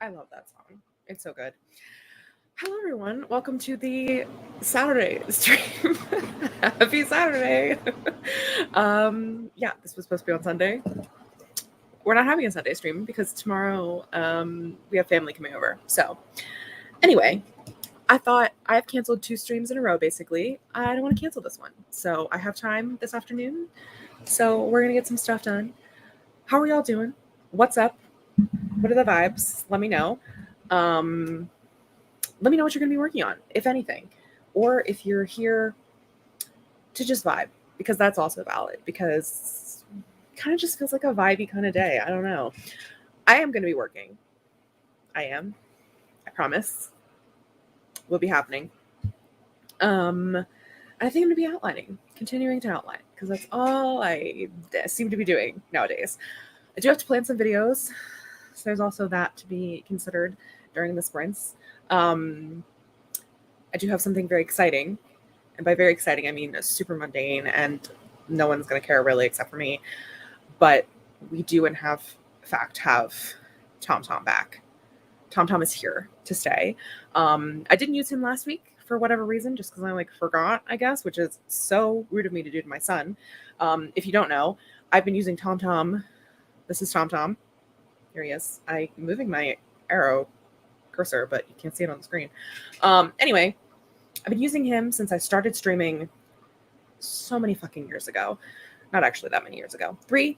I love that song. It's so good. Hello, everyone. Welcome to the Saturday stream. Happy Saturday. Yeah, this was supposed to be on Sunday. We're not having a Sunday stream because tomorrow we have family coming over. So, anyway, I thought I've canceled 2 streams in a row, basically. I don't want to cancel this one. So, I have time this afternoon. So, we're going to get some stuff done. How are y'all doing? What's up? What are the vibes? Let me know. Let me know what you're going to be working on, if anything. Or if you're here to just vibe, because that's also valid, because it kind of just feels like a vibey kind of day. I don't know. I am going to be working. I am. I promise. Will be happening. I think I'm going to be outlining, continuing to outline, because that's all I seem to be doing nowadays. I do have to plan some videos, so there's also that to be considered during the sprints. I do have something very exciting, and by very exciting, I mean super mundane, and no one's going to care really except for me. But we do, in fact, have TomTom back. TomTom is here to stay. I didn't use him last week for whatever reason, just because I forgot, I guess, which is so rude of me to do to my son. If you don't know, I've been using TomTom. This is TomTom. Here he is. I'm moving my arrow cursor, but you can't see it on the screen. Anyway, I've been using him since I started streaming so many fucking years ago. Not actually that many years ago. 3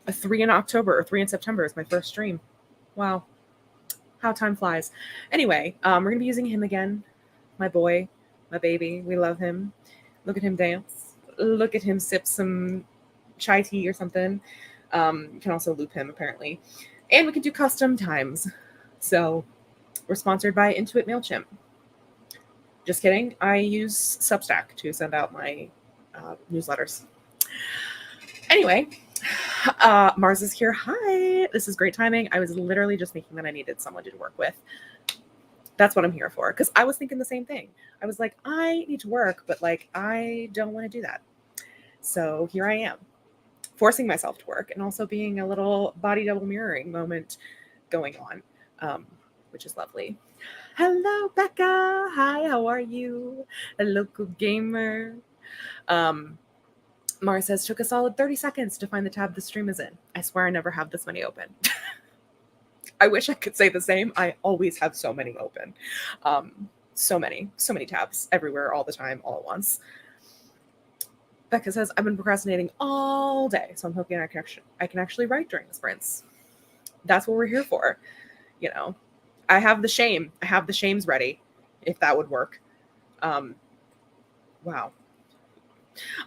in October or 3 in September is my first stream. Wow. How time flies. Anyway, we're going to be using him again. My boy, my baby. We love him. Look at him dance. Look at him sip some chai tea or something. You can also loop him, apparently. And we can do custom times. So we're sponsored by Intuit MailChimp. Just kidding. I use Substack to send out my newsletters. Anyway, Mars is here. Hi. This is great timing. I was literally just thinking that I needed someone to work with. That's what I'm here for. Because I was thinking the same thing. I was like, I need to work, but I don't want to do that. So here I am, forcing myself to work, and also being a little body double mirroring moment going on, which is lovely. Hello, Becca. Hi, how are you? A local gamer. Mara says, took a solid 30 seconds to find the tab the stream is in. I swear I never have this many open. I wish I could say the same. I always have so many open. So many tabs everywhere, all the time, all at once. Becca says, I've been procrastinating all day, so I'm hoping I can actually write during the sprints. That's what we're here for. You know, I have the shame. I have the shames ready, if that would work. Wow.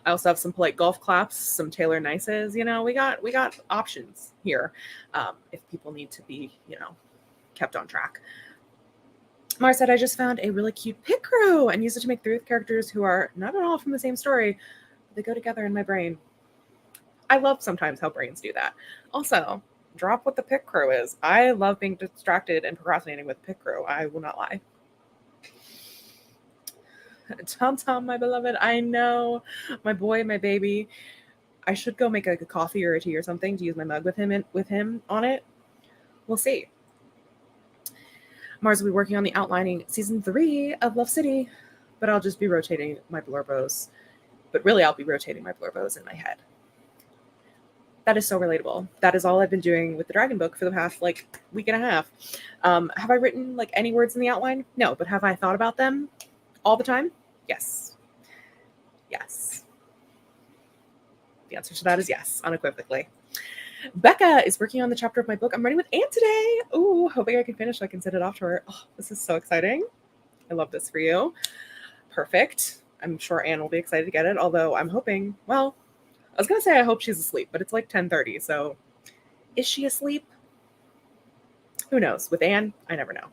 I also have some polite golf claps, some Taylor Nices. You know, we got options here if people need to be, kept on track. Mara said, I just found a really cute pit crew and used it to make 3 with characters who are not at all from the same story. They go together in my brain. I love sometimes how brains do that. Also, drop what the pit crew is. I love being distracted and procrastinating with pit crew. I will not lie. TomTom, my beloved. I know. My boy, my baby. I should go make a coffee or a tea or something to use my mug with him on it. We'll see. Mars will be working on the outlining season 3 of Love City, but I'll just be rotating my blurbos. But really, I'll be rotating my blurbos in my head. That is so relatable. That is all I've been doing with the Dragon Book for the past week and a half. Have I written any words in the outline? No, but have I thought about them all the time? Yes. Yes. The answer to that is yes, unequivocally. Becca is working on the chapter of my book I'm writing with Anne today. Ooh, hoping I can finish so I can send it off to her. Oh, this is so exciting. I love this for you. Perfect. I'm sure Anne will be excited to get it, although I'm hoping, well, I was going to say I hope she's asleep, but it's 10:30, so is she asleep? Who knows? With Anne, I never know.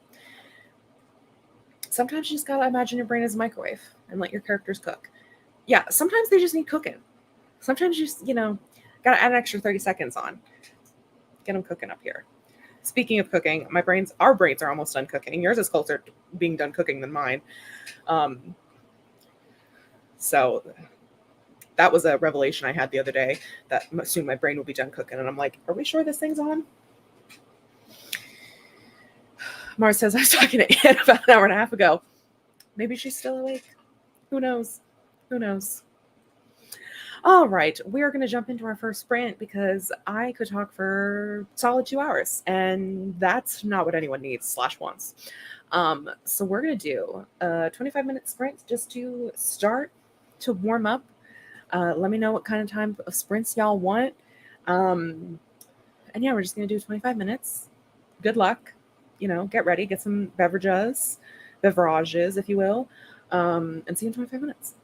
Sometimes you just got to imagine your brain as a microwave and let your characters cook. Yeah, sometimes they just need cooking. Sometimes you just, got to add an extra 30 seconds on. Get them cooking up here. Speaking of cooking, our brains are almost done cooking. Yours is closer to being done cooking than mine. So that was a revelation I had the other day, that soon my brain will be done cooking. And I'm like, are we sure this thing's on? Mars says I was talking to Anne about an hour and a half ago. Maybe she's still awake. Who knows? Who knows? All right, we are going to jump into our first sprint because I could talk for solid 2 hours, and that's not what anyone needs slash wants. So we're going to do a 25-minute sprint just to start to warm up. Let me know what kind of time of sprints y'all want. And yeah, we're just going to do 25 minutes. Good luck. Get ready, get some beverages, if you will, and see you in 25 minutes.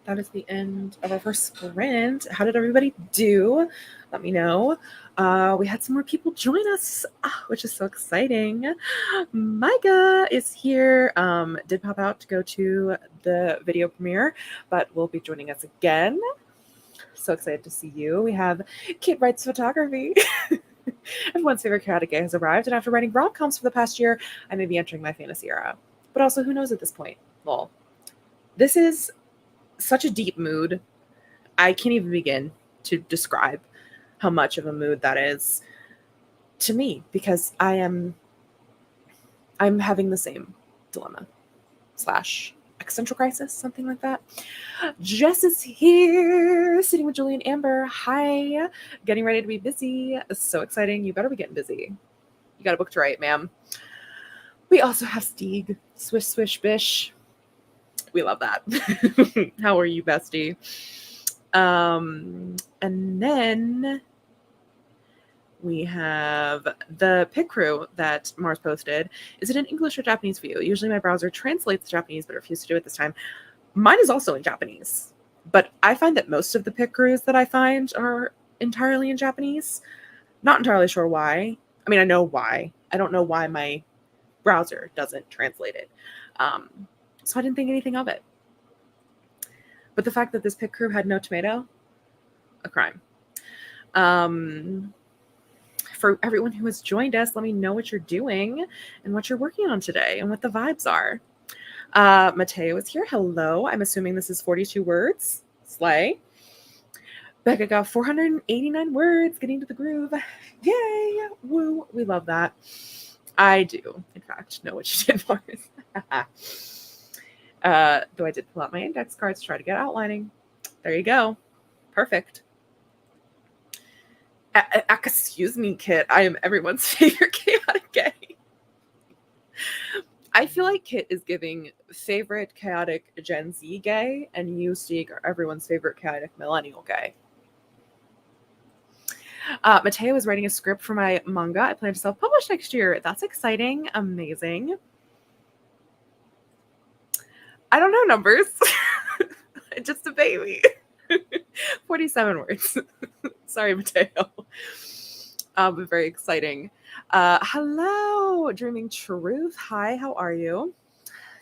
that is the end of our first sprint. How did everybody do? Let me know. We had some more people join us, which is so exciting. Micah is here. Did pop out to go to the video premiere, but will be joining us again. So excited to see you. We have Kit Writes Photography. Everyone's favorite chaotic gay has arrived, and after writing rom-coms for the past year, I may be entering my fantasy era. But also, who knows at this point? Lol. This is such a deep mood. I can't even begin to describe how much of a mood that is to me, because I'm having the same dilemma / existential crisis, something like that. Jess is here, sitting with Julie and Amber. Hi, getting ready to be busy. So exciting. You better be getting busy. You got a book to write, ma'am. We also have Stieg, swish, swish, bish. We love that. How are you, bestie? And then we have the pic crew that Mars posted. Is it in English or Japanese for you? Usually my browser translates Japanese, but refused to do it this time. Mine is also in Japanese, but I find that most of the pic crews that I find are entirely in Japanese. Not entirely sure why. I mean, I know why. I don't know why my browser doesn't translate it. So I didn't think anything of it. But the fact that this pic crew had no tomato, a crime. For everyone who has joined us, let me know what you're doing and what you're working on today and what the vibes are. Mateo is here. Hello. I'm assuming this is 42 words. Slay. Becca got 489 words, getting to the groove. Yay. Woo. We love that. I do, in fact, know what you did, Mars. Though I did pull out my index cards to try to get outlining. There you go. Perfect. Excuse me, Kit. I am everyone's favorite chaotic gay. I feel like Kit is giving favorite chaotic Gen Z gay, and you, Stieg, are everyone's favorite chaotic millennial gay. Mateo is writing a script for my manga. I plan to self-publish next year. That's exciting. Amazing. I don't know numbers. Just a baby. 47 words. Sorry, Mateo. But very exciting. Hello, Dreaming Truth. Hi, how are you?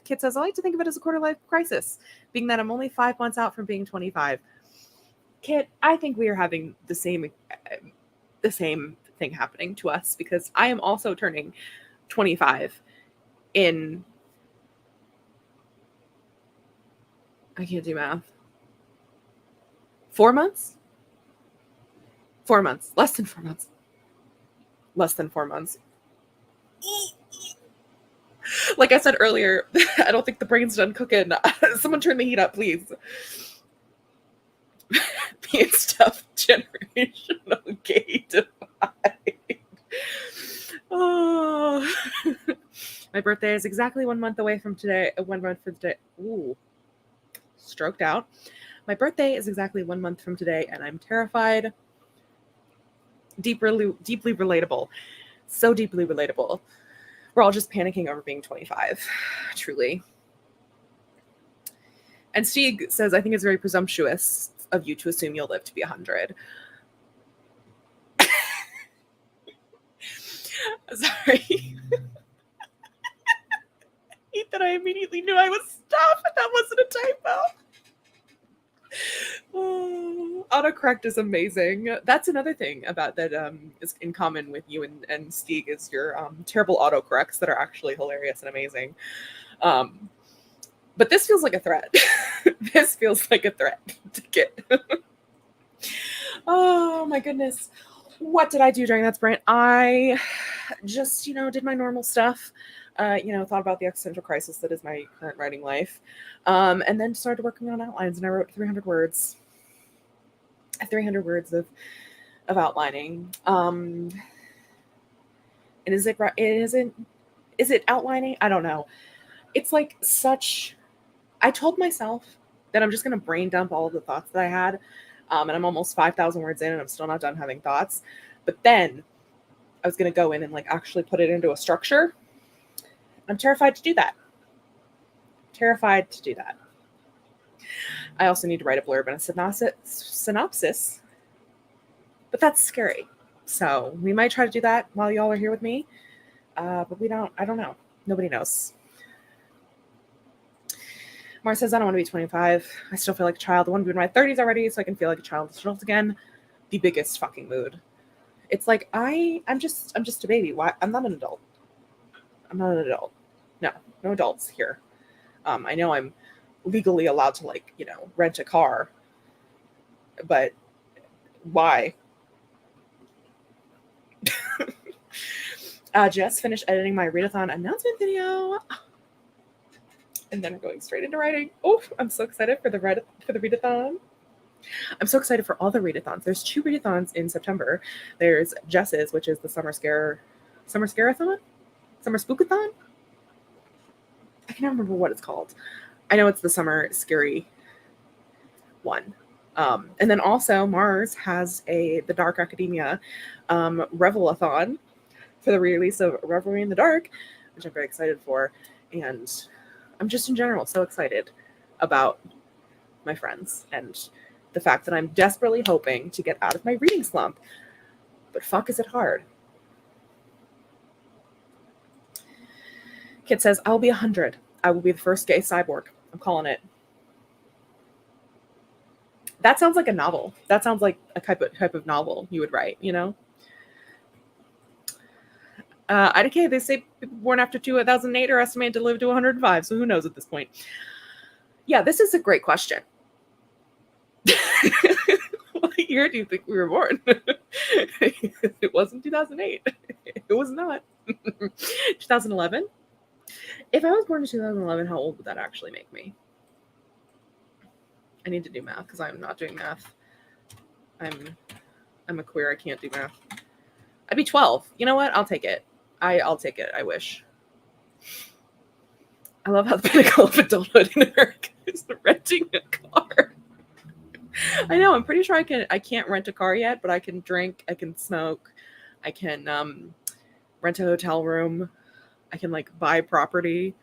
Kit says, I like to think of it as a quarter-life crisis, being that I'm only 5 months out from being 25. Kit, I think we are having the same thing happening to us, because I am also turning 25 in... I can't do math. 4 months? 4 months. Less than 4 months. Less than 4 months. Like I said earlier, I don't think the brain's done cooking. Someone turn the heat up, please. Being stuff generational gay divide. Oh. My birthday is exactly 1 month away from today. 1 month from today. Ooh. Stroked out. My birthday is exactly 1 month from today, and I'm terrified. Deeply relatable. So deeply relatable. We're all just panicking over being 25. Truly. And Stieg says, I think it's very presumptuous of you to assume you'll live to be 100. Sorry. That I immediately knew I was stuff, and that wasn't a typo. Oh, autocorrect is amazing. That's another thing about that is in common with you and Stieg is your terrible autocorrects that are actually hilarious and amazing. But this feels like a threat. This feels like a threat to get. Oh my goodness. What did I do during that sprint? I just, did my normal stuff. Thought about the existential crisis that is my current writing life. And then started working on outlines, and I wrote 300 words. 300 words of outlining. And is it outlining? I don't know. It's like I told myself that I'm just going to brain dump all of the thoughts that I had. And I'm almost 5,000 words in, and I'm still not done having thoughts. But then I was going to go in and actually put it into a structure. I'm terrified to do that. I also need to write a blurb and a synopsis, but that's scary. So we might try to do that while y'all are here with me. But I don't know. Nobody knows. Mars says, I don't want to be 25. I still feel like a child. I want to be in my 30s already so I can feel like a child adult again. The biggest fucking mood. It's like, I'm just a baby. Why? I'm not an adult. I'm not an adult. No adults here. I know I'm legally allowed to, like, rent a car, but why? Just finished editing my readathon announcement video, and then going straight into writing. Oh, I'm so excited for the readathon. I'm so excited for all the readathons. There's 2 readathons in September. There's Jess's, which is the summer scare-a-thon? Summer spookathon? I can't remember what it's called. I know it's the summer scary one. And then also Mars has the Dark Academia Revelathon for the release of Revelry in the Dark, which I'm very excited for. And I'm just in general so excited about my friends and the fact that I'm desperately hoping to get out of my reading slump. But fuck, is it hard. Kit says, I'll be 100. I will be the first gay cyborg. I'm calling it. That sounds like a novel. That sounds like a type of novel you would write, IDK, they say people born after 2008 are estimated to live to 105, so who knows at this point? Yeah, this is a great question. What year do you think we were born? It wasn't 2008. It was not. 2011? If I was born in 2011, how old would that actually make me? I need to do math because I'm not doing math. I'm a queer. I can't do math. I'd be 12. You know what? I'll take it. I'll take it. I wish. I love how the pinnacle of adulthood in America is renting a car. I know. I'm pretty sure I can't rent a car yet, but I can drink. I can smoke. I can rent a hotel room. I can buy property.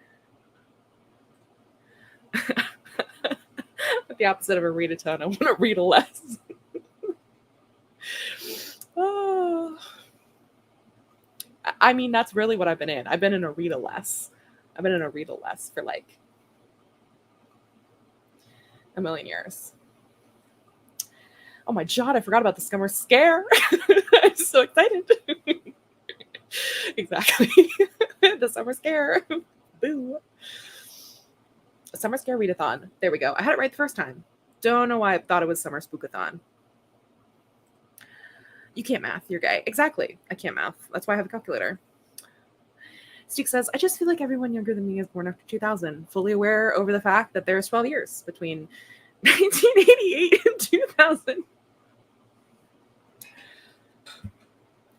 The opposite of a read a ton. I want to read a less. Oh. I mean, that's really what I've been in. I've been in a read a less. I've been in a read a less for a million years. Oh my God, I forgot about the summer scare. I'm so excited. Exactly. The summer scare. Boo. Summer scare readathon. There we go. I had it right the first time. Don't know why I thought it was summer spookathon. You can't math. You're gay. Exactly. I can't math. That's why I have a calculator. Steek says, I just feel like everyone younger than me is born after 2000, fully aware over the fact that there's 12 years between 1988 and 2000.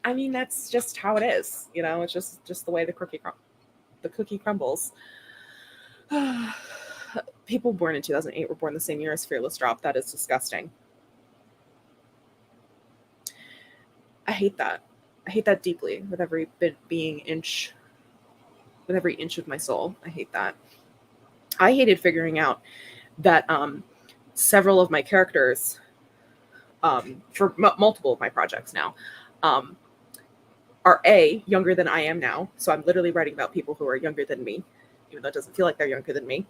I mean, that's just how it is. It's just the way the cookie crumbles. People born in 2008 were born the same year as Fearless Drop. That is disgusting. I hate that. I hate that deeply with every inch of my soul. I hate that. I hated figuring out that several of my characters, for multiple of my projects now, are younger than I am now. So I'm literally writing about people who are younger than me, even though it doesn't feel like they're younger than me.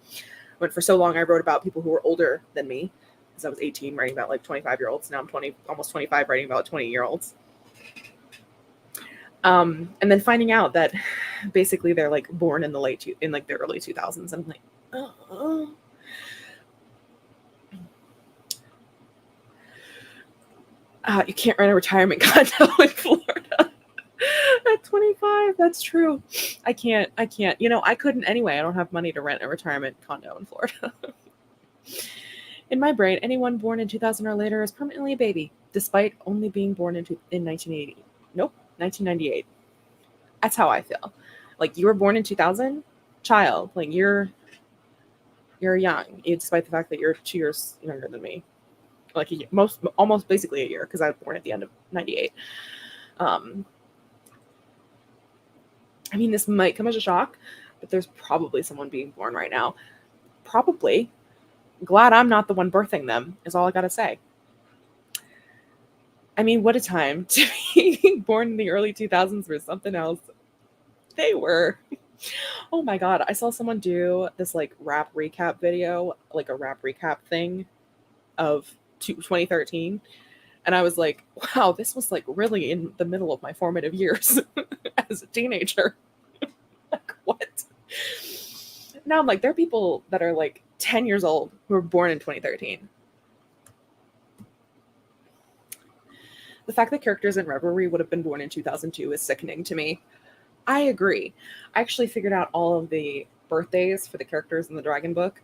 But for so long, I wrote about people who were older than me, because I was 18 writing about 25-year-olds. Now I'm almost 25 writing about 20-year-olds. And then finding out that basically they're born in the their early 2000s. I'm like, oh. You can't rent a retirement condo in Florida at 25. That's true. I can't. I couldn't anyway. I don't have money to rent a retirement condo in Florida. In my brain, anyone born in 2000 or later is permanently a baby, despite only being born in 1980. Nope, 1998. That's how I feel. You were born in 2000, child. You're young, despite the fact that you're 2 years younger than me. Almost basically a year, because I was born at the end of 98. I mean, this might come as a shock, but there's probably someone being born right now. Probably. Glad I'm not the one birthing them, is all I gotta say. I mean, what a time to be born in the early 2000s for something else. They were. Oh my god, I saw someone do this like rap recap video, like a rap recap thing of 2013. And I was like, wow, this was like really in the middle of my formative years as a teenager. Like, what? Now I'm like, there are people that are like 10 years old who were born in 2013. The fact that characters in Revelry would have been born in 2002 is sickening to me. I agree. I actually figured out all of the birthdays for the characters in the Dragon book.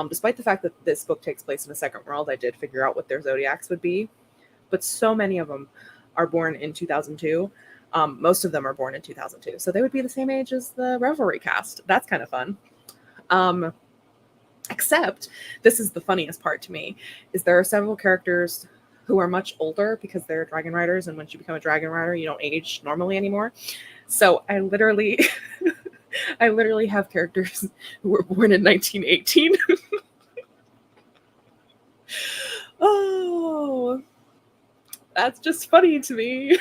Despite the fact that this book takes place in a second world, I did figure out what their zodiacs would be. But so many of them are born in 2002. Most of them are born in 2002. So they would be the same age as the Revelry cast. That's kind of fun. Except, this is the funniest part to me, is there are several characters who are much older because they're dragon riders, and once you become a dragon rider, you don't age normally anymore. So I literally I literally have characters who were born in 1918. Oh, that's just funny to me.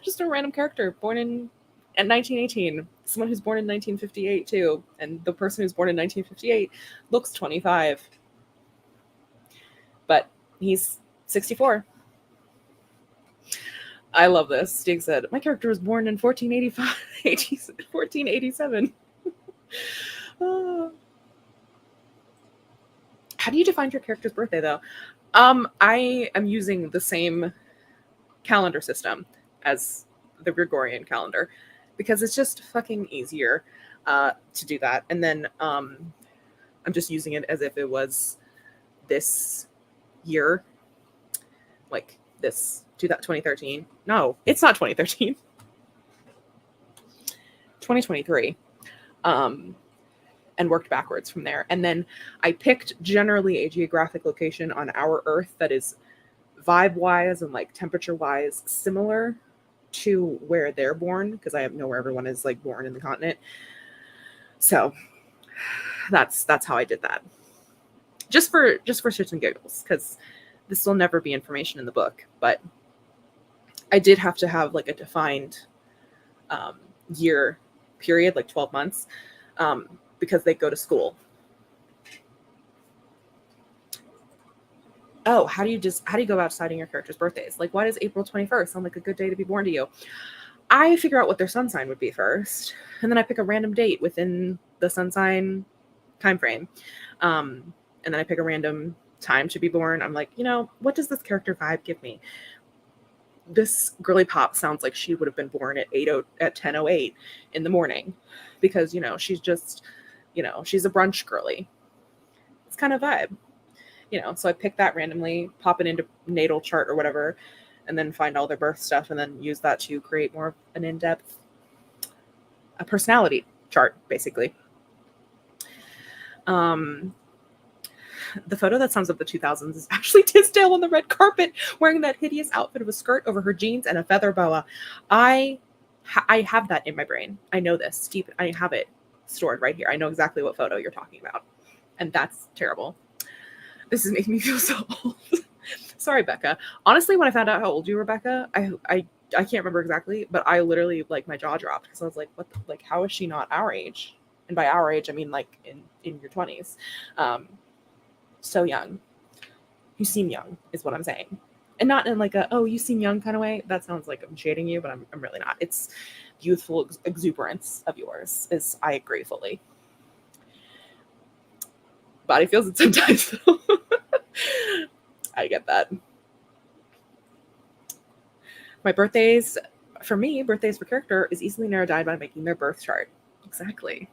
Just a random character born in at 1918. Someone who's born in 1958 too, and the person who's born in 1958 looks 25, but he's 64. I love this. Stig said, my character was born in 1485, 1487. How do you define your character's birthday, though? I am using the same calendar system as the Gregorian calendar because it's just fucking easier to do that. And then I'm just using it as if it was this year, like this 2013. No, it's not 2013. 2023. And worked backwards from there. And then I picked generally a geographic location on our Earth that is vibe-wise and like temperature-wise similar to where they're born, because I know where everyone is like born in the continent. So that's how I did that. Just for shits and giggles, because this will never be information in the book, but I did have to have like a defined year period, like 12 months. Because they go to school. Oh, how do you go about deciding your character's birthdays? Like, why does April 21st sound like a good day to be born to you? I figure out what their sun sign would be first, and then I pick a random date within the sun sign time frame. And then I pick a random time to be born. I'm like, what does this character vibe give me? This girly pop sounds like she would have been born at 10:08 in the morning, because she's just she's a brunch girly. It's kind of vibe, so I pick that randomly, pop it into natal chart or whatever, and then find all their birth stuff and then use that to create more of an in-depth a personality chart, basically. The photo that sums up the 2000s is actually Tisdale on the red carpet wearing that hideous outfit of a skirt over her jeans and a feather boa. I have that in my brain. I know this. Deep, I have it stored right here. I know exactly what photo you're talking about. And that's terrible. This is making me feel so old. Sorry, Becca. Honestly, when I found out how old you were, Becca, I can't remember exactly, but I literally, like, my jaw dropped because I was like, what how is she not our age? And by our age, I mean like in your 20s. So young. You seem young is what I'm saying. And not in like a, oh, you seem young kind of way. That sounds like I'm shading you, but I'm really not. It's youthful exuberance of yours, is I agree fully. Body feels it sometimes. I get that. My birthdays, for me, birthdays for character is easily narrowed down by making their birth chart. Exactly.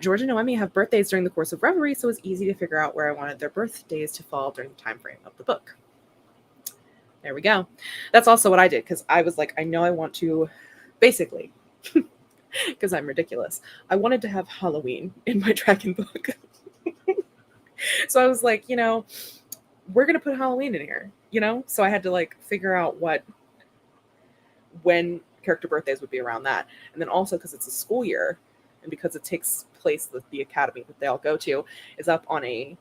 George and Noemi have birthdays during the course of Reverie, so it was easy to figure out where I wanted their birthdays to fall during the time frame of the book. There we go. That's also what I did, because I was like, I know I want to, basically, because I'm ridiculous, I wanted to have Halloween in my dragon book. So I was like, we're going to put Halloween in here, So I had to like figure out when character birthdays would be around that. And then also because it's a school year, and because it takes place with the academy that they all go to is up on a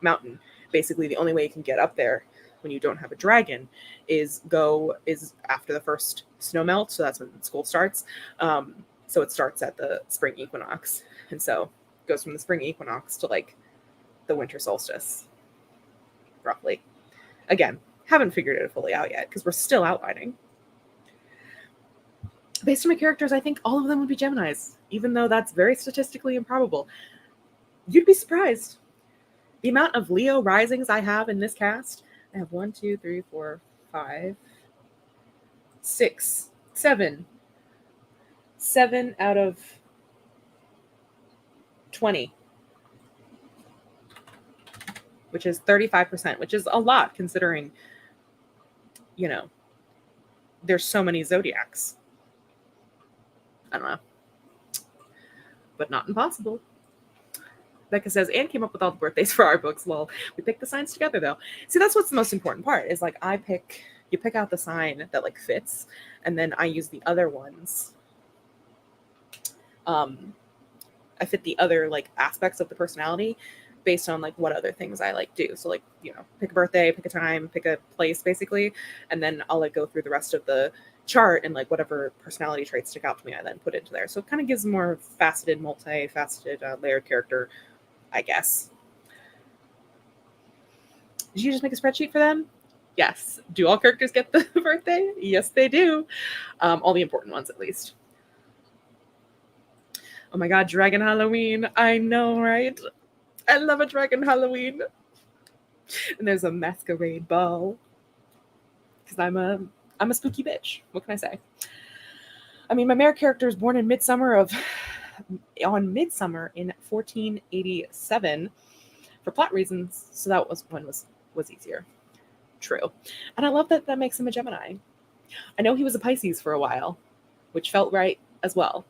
mountain. Basically, the only way you can get up there when you don't have a dragon is after the first snow melt. So that's when school starts. So it starts at the spring equinox, and so it goes from the spring equinox to like the winter solstice, roughly. Again, haven't figured it fully out yet because we're still outlining. Based on my characters, I think all of them would be Geminis, even though that's very statistically improbable. You'd be surprised. The amount of Leo risings I have in this cast, I have 1, 2, 3, 4, 5, 6, 7. 7 out of 20, which is 35%, which is a lot considering, there's so many zodiacs. I don't know. But not impossible. Becca says, Anne came up with all the birthdays for our books. Well, we picked the signs together, though. See, that's what's the most important part, is like you pick out the sign that like fits, and then I use the other ones. I fit the other like aspects of the personality based on like what other things I like do. So like, pick a birthday, pick a time, pick a place basically. And then I'll like go through the rest of the chart and like whatever personality traits stick out to me, I then put into there. So it kind of gives a more faceted, multifaceted, layered character, I guess. Did you just make a spreadsheet for them? Yes. Do all characters get the birthday? Yes, they do. All the important ones at least. Oh my God, Dragon Halloween. I know, right? I love a Dragon Halloween. And there's a masquerade ball. Because I'm a spooky bitch. What can I say? I mean, my mayor character is born in Midsummer in 1487 for plot reasons. So that was one was easier. True. And I love that makes him a Gemini. I know he was a Pisces for a while, which felt right as well.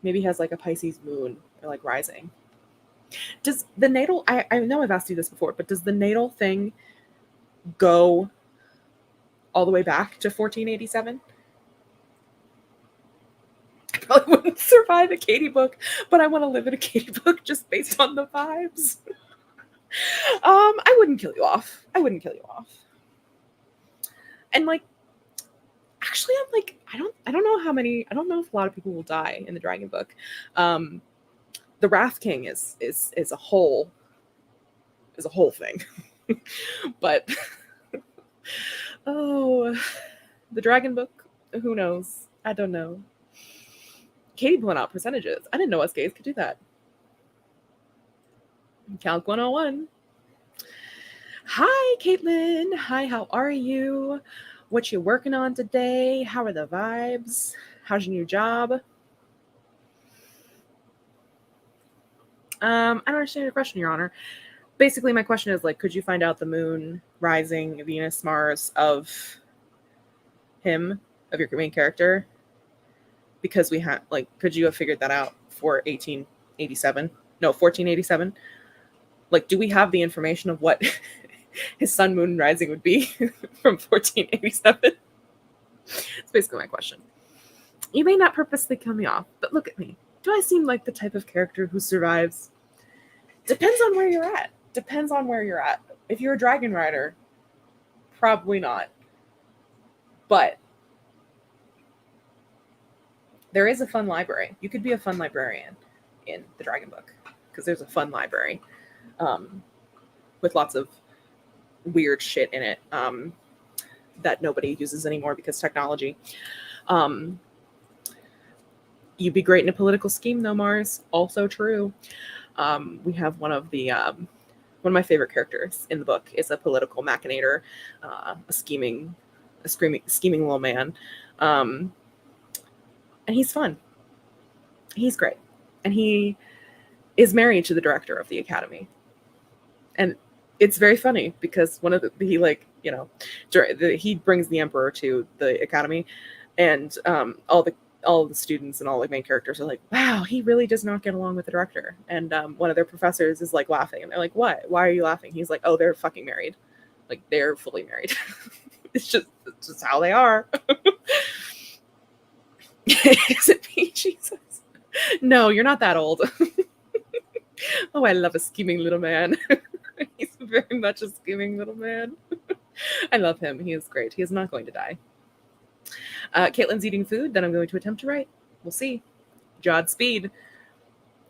Maybe he has like a Pisces moon or like rising. Does the natal, I know I've asked you this before, but does the natal thing go all the way back to 1487? I probably wouldn't survive a Katie book, but I want to live in a Katie book just based on the vibes. I wouldn't kill you off. And like, actually, I'm like, I don't know if a lot of people will die in the Dragon book. The Wrath King is a whole thing. But the Dragon book, who knows? I don't know. Katie pulling out percentages. I didn't know us gays could do that. Calc 101. Hi, Caitlin. Hi, how are you? What you working on today? How are the vibes? How's your new job? I don't understand your question, Your Honor. Basically, my question is like, could you find out the moon, rising, Venus, Mars of him, of your main character? Because we had could you have figured that out for 1887? No, 1487. Like, do we have the information of what his sun, moon, rising would be from 1487? That's basically my question. You may not purposely kill me off, but look at me. Do I seem like the type of character who survives? Depends on where you're at. If you're a dragon rider, probably not. But there is a fun library. You could be a fun librarian in the Dragon book because there's a fun library with lots of weird shit in it that nobody uses anymore because technology. You'd be great in a political scheme, though, Mars. Also true. We have one of my favorite characters in the book is a political machinator, a scheming little man, and he's fun. He's great, and he is married to the director of the academy, and it's very funny because he brings the emperor to the academy, and all the students and all the main characters are like, wow, he really does not get along with the director. And one of their professors is like laughing, and they're like, what? Why are you laughing? He's like, oh, they're fucking married. Like, they're fully married. It's just how they are. Is it me, Jesus? No, you're not that old. Oh, I love a scheming little man. He's very much a scheming little man. I love him. He is great. He is not going to die. Caitlin's eating food that I'm going to attempt to write. We'll see. Jod Speed.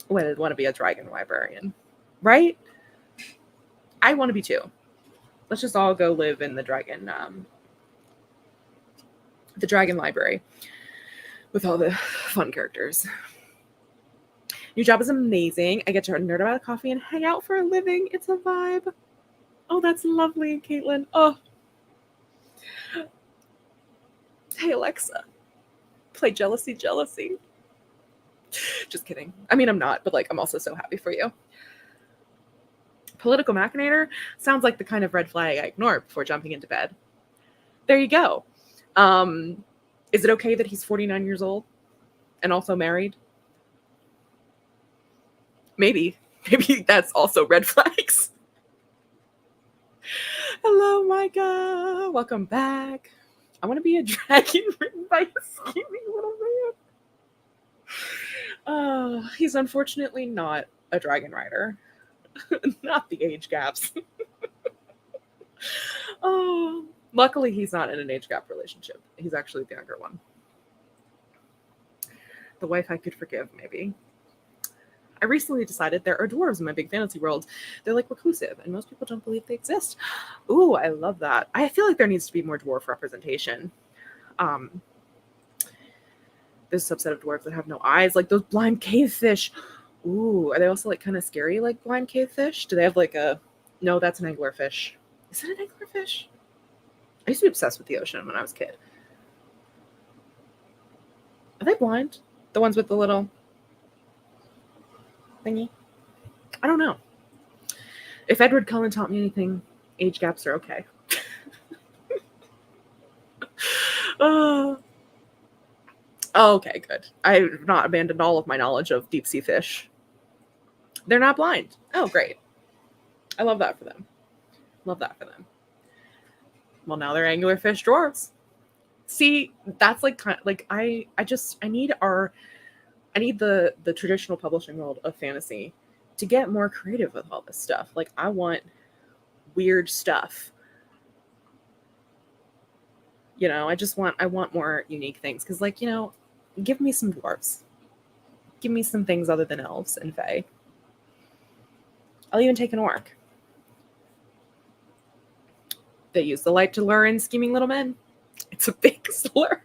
Oh, I want to be a dragon librarian. Right? I want to be too. Let's just all go live in the dragon library with all the fun characters. Your job is amazing. I get to nerd about coffee and hang out for a living. It's a vibe. Oh, that's lovely, Caitlin. Oh. Hey, Alexa. Play Jealousy, Jealousy. Just kidding. I mean, I'm not, but like, I'm also so happy for you. Political machinator sounds like the kind of red flag I ignore before jumping into bed. There you go. Is it okay that he's 49 years old and also married? Maybe that's also red flags. Hello, Micah. Welcome back. I want to be a dragon written by a scheming little man. He's unfortunately not a dragon rider. Not the age gaps. Oh, luckily he's not in an age gap relationship. He's actually the younger one. The wife I could forgive, maybe. I recently decided there are dwarves in my big fantasy world. They're like reclusive, and most people don't believe they exist. Ooh, I love that. I feel like there needs to be more dwarf representation. There's a subset of dwarves that have no eyes, like those blind cave fish. Ooh, are they also like kind of scary like blind cave fish? Do they have like a... No, that's an anglerfish. Is it an anglerfish? I used to be obsessed with the ocean when I was a kid. Are they blind? The ones with the little thingy? I don't know. If Edward Cullen taught me anything, age gaps are okay. Oh, okay, good. I've not abandoned all of my knowledge of deep sea fish. They're not blind. Oh, great. I love that for them. Love that for them. Well, now they're anglerfish dwarves. See, that's like kind of, like I need the traditional publishing world of fantasy to get more creative with all this stuff. Like, I want weird stuff. You know, I want more unique things. Because, like, you know, give me some dwarves. Give me some things other than elves and fae. I'll even take an orc. They use the light to lure in scheming little men. It's a big slur.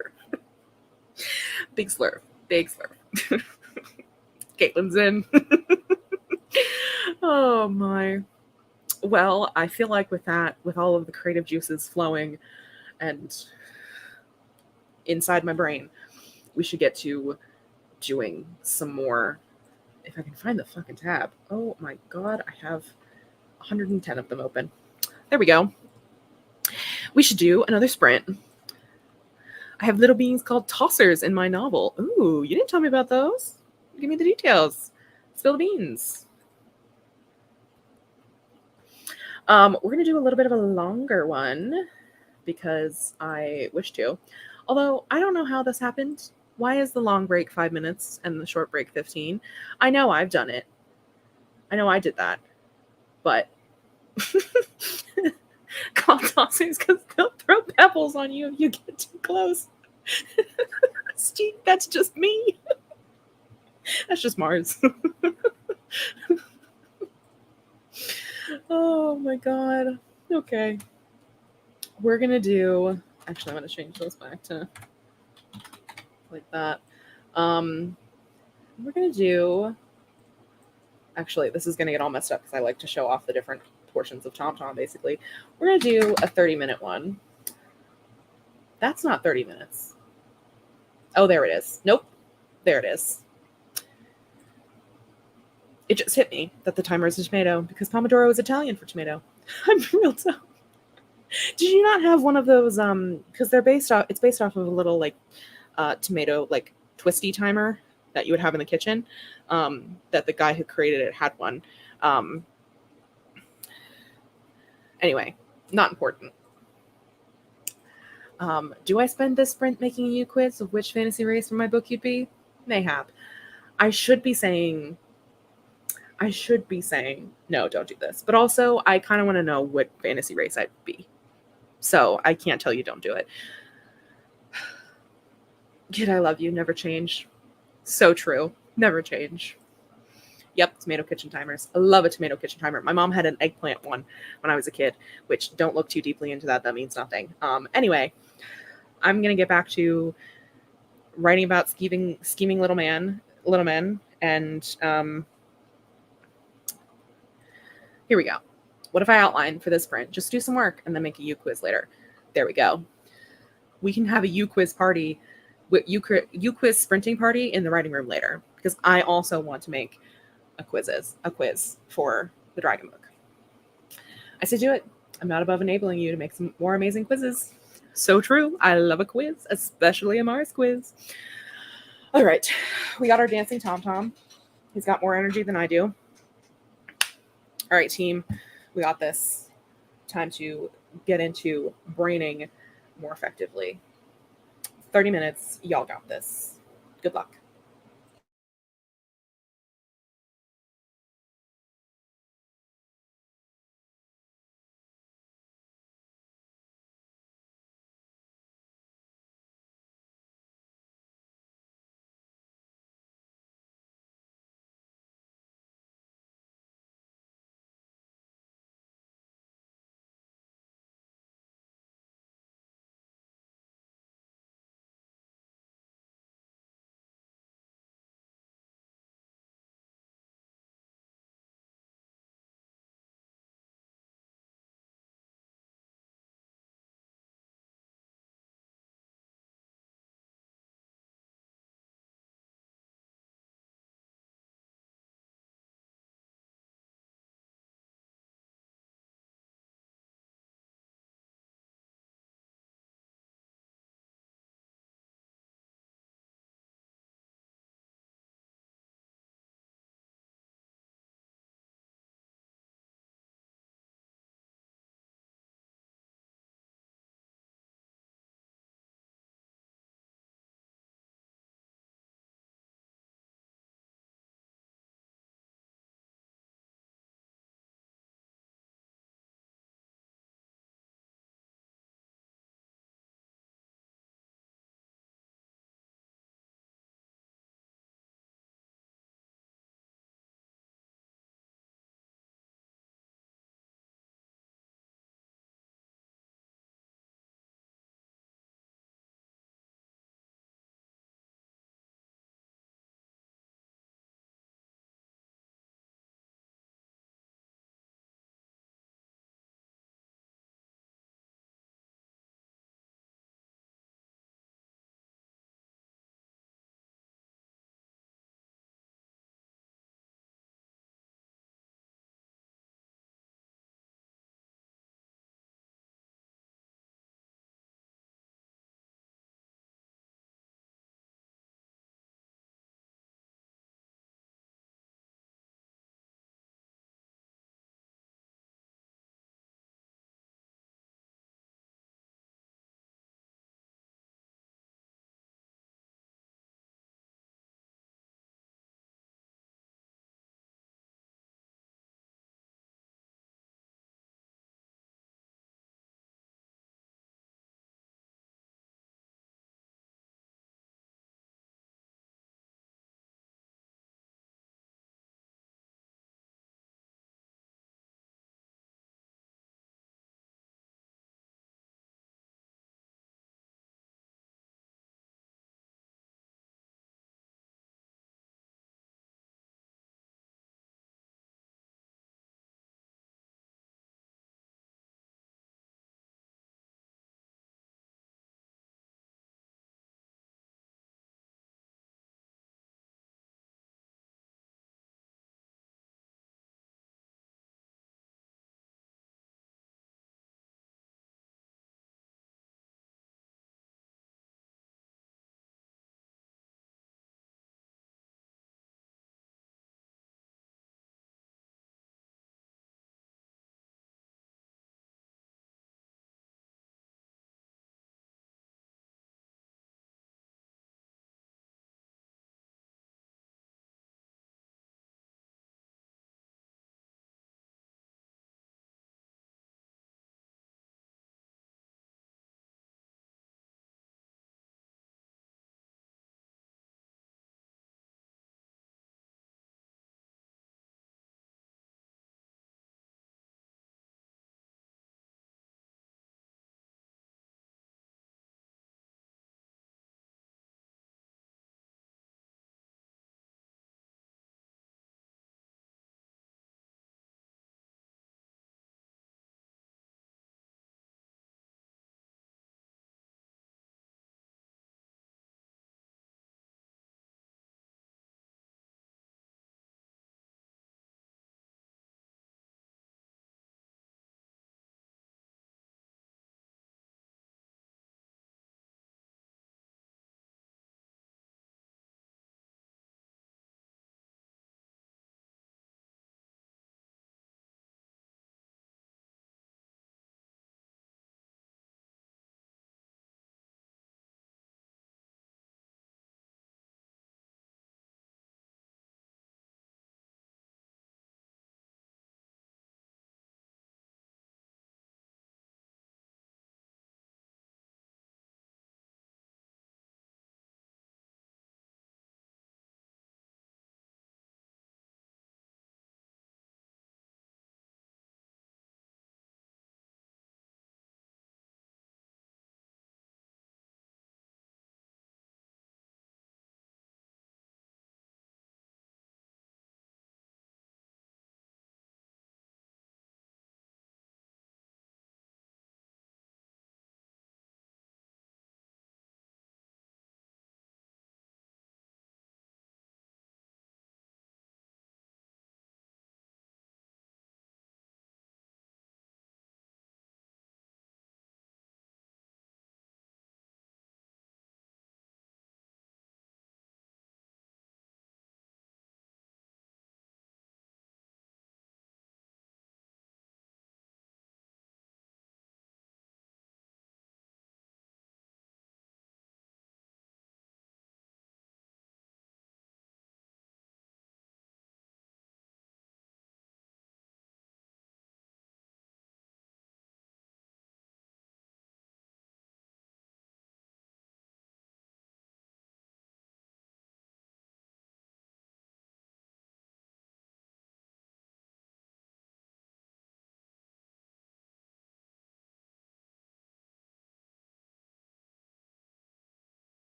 Big slur. Big slur. Caitlin's in. Oh my. Well, I feel like with that, with all of the creative juices flowing and inside my brain, we should get to doing some more. If I can find the fucking tab. Oh my god, I have 110 of them open. There we go. We should do another sprint. I have little beings called tossers in my novel. Ooh, you didn't tell me about those. Give me the details. Spill the beans. We're going to do a little bit of a longer one because I wish to. Although, I don't know how this happened. Why is the long break 5 minutes and the short break 15? I know I've done it. I know I did that. But call tossers because they'll throw pebbles on you if you get too close. Steve, that's just me. That's just Mars. Oh my god. Okay. We're gonna do... Actually, I'm gonna change those back to like that. We're gonna do... Actually, this is gonna get all messed up because I like to show off the different portions of Tom Tom, basically. We're gonna do a 30-minute one. That's not 30 minutes. Oh, there it is. Nope. There it is. It just hit me that the timer is a tomato because Pomodoro is Italian for tomato. I'm real dumb. Did you not have one of those? Because they're based off. It's based off of a little like tomato like twisty timer that you would have in the kitchen. That the guy who created it had one. Anyway, not important. Do I spend this sprint making you quiz of which fantasy race from my book you'd be? Mayhap. I should be saying, no, don't do this. But also, I kind of want to know what fantasy race I'd be. So I can't tell you don't do it. Kid, I love you. Never change. So true. Never change. Yep, tomato kitchen timers. I love a tomato kitchen timer. My mom had an eggplant one when I was a kid, which don't look too deeply into that. That means nothing. Anyway, I'm gonna get back to writing about scheming little men, and here we go. What if I outline for this sprint? Just do some work and then make a U quiz later. There we go. We can have a U quiz party, with U quiz sprinting party in the writing room later, because I also want to make a quiz for the Dragon Book. I say do it. I'm not above enabling you to make some more amazing quizzes. So true. I love a quiz, especially a Mars quiz. All right. We got our dancing Tom Tom. He's got more energy than I do. All right, team. We got this. Time to get into braining more effectively. 30 minutes. Y'all got this. Good luck.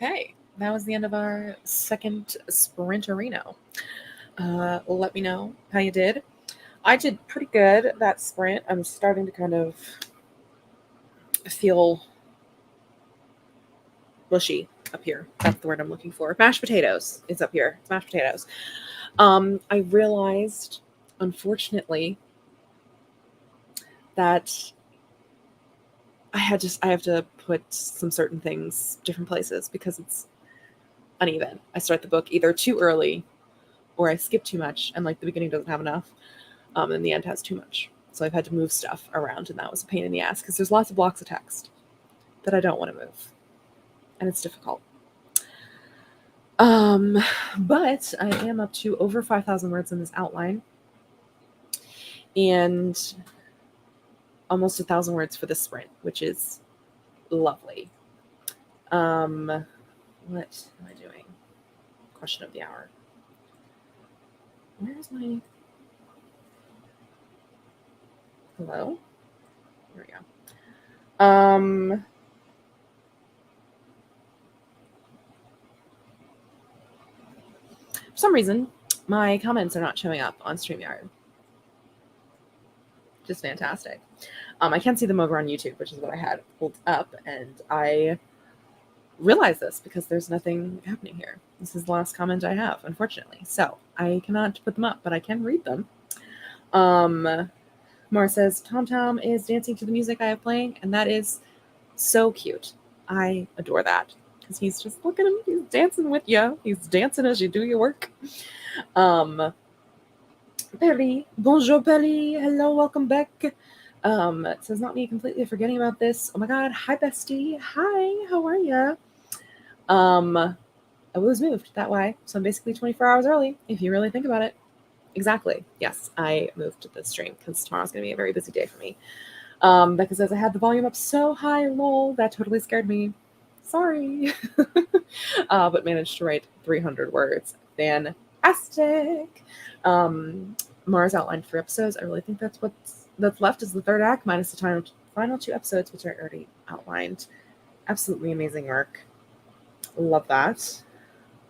Okay, that was the end of our second sprinterino. Let me know how you did. I did pretty good that sprint. I'm starting to kind of feel mushy up here. That's the word I'm looking for. Mashed potatoes is up here. It's mashed potatoes. I realized, unfortunately, that I have to put some certain things different places because it's uneven. I start the book either too early or I skip too much and like the beginning doesn't have enough, and the end has too much. So I've had to move stuff around, and that was a pain in the ass because there's lots of blocks of text that I don't want to move, and it's difficult. But I am up to over 5,000 words in this outline, and almost 1,000 words for this sprint, which is lovely. What am I doing? Question of the hour. Where's my... Hello? Here we go. For some reason, my comments are not showing up on StreamYard. Just fantastic. I can't see them over on YouTube, which is what I had pulled up, and I realize this because there's nothing happening here. This is the last comment I have, unfortunately. So I cannot put them up, but I can read them. Mara says, Tom Tom is dancing to the music I have playing, and that is so cute. I adore that because he's just, look at him. He's dancing with you. He's dancing as you do your work. Perry, bonjour Perry. Hello, welcome back. It says, not me completely forgetting about this. Oh my God. Hi, bestie. Hi, how are you? I was moved that way. So I'm basically 24 hours early, if you really think about it. Exactly. Yes, I moved to the stream because tomorrow's going to be a very busy day for me. Becca says, I had the volume up so high, lol. That totally scared me. Sorry. But managed to write 300 words. Fantastic. Mars outlined 3 episodes. I really think that's that's left is the 3rd act minus the final 2 episodes, which I already outlined. Absolutely amazing work. Love that.